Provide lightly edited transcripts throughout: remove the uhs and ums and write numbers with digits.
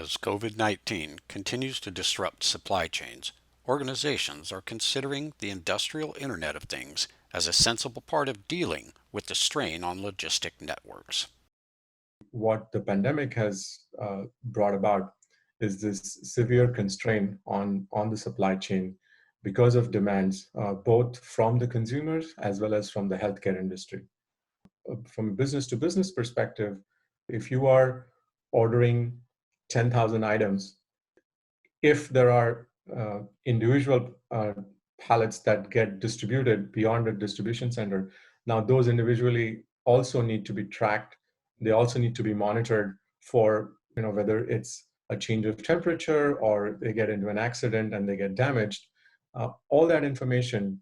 As COVID-19 continues to disrupt supply chains, organizations are considering the industrial Internet of Things as a sensible part of dealing with the strain on logistic networks. What the pandemic has brought about is this severe constraint on the supply chain because of demands both from the consumers as well as from the healthcare industry. From a business to business perspective, if you are ordering 10,000 items, if there are individual pallets that get distributed beyond a distribution center, now those individually also need to be tracked. They also need to be monitored for, whether it's a change of temperature or they get into an accident and they get damaged. All that information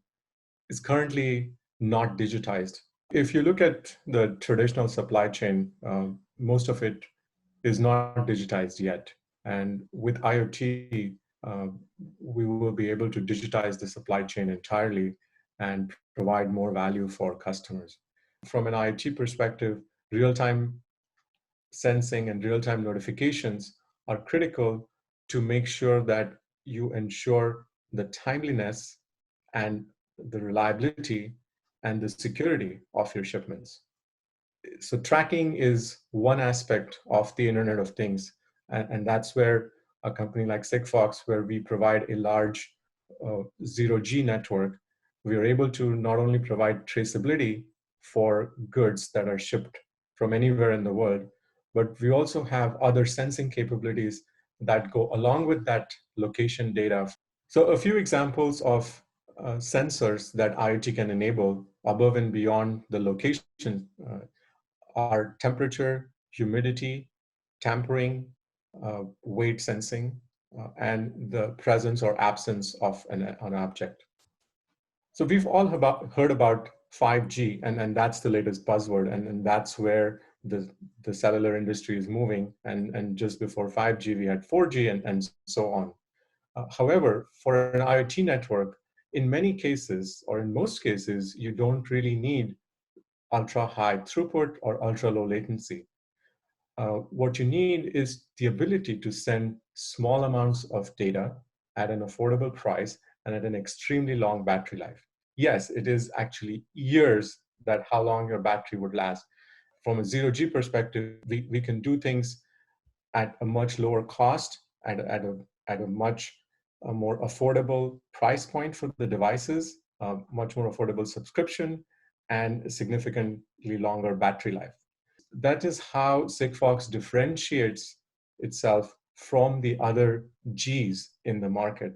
is currently not digitized. If you look at the traditional supply chain, most of it is not digitized yet. And with IoT, uh, we will be able to digitize the supply chain entirely and provide more value for customers. From an IoT perspective, real-time sensing and real-time notifications are critical to make sure that you ensure the timeliness and the reliability and the security of your shipments. So tracking is one aspect of the Internet of Things, and that's where a company like Sigfox, where we provide a large zero G network, we are able to not only provide traceability for goods that are shipped from anywhere in the world, but we also have other sensing capabilities that go along with that location data. So a few examples of sensors that IoT can enable above and beyond the location are temperature, humidity, tampering, weight sensing, and the presence or absence of an object. So we've all heard about 5G, and that's the latest buzzword, and that's where the cellular industry is moving. And just before 5G, we had 4G and so on. However, for an IoT network, in many cases, or in most cases, you don't really need ultra high throughput or ultra low latency. What you need is the ability to send small amounts of data at an affordable price and at an extremely long battery life. Yes, it is actually years that how long your battery would last. From a zero G perspective, we can do things at a much lower cost and at a much more affordable price point for the devices, much more affordable subscription, and significantly longer battery life. That is how Sigfox differentiates itself from the other Gs in the market.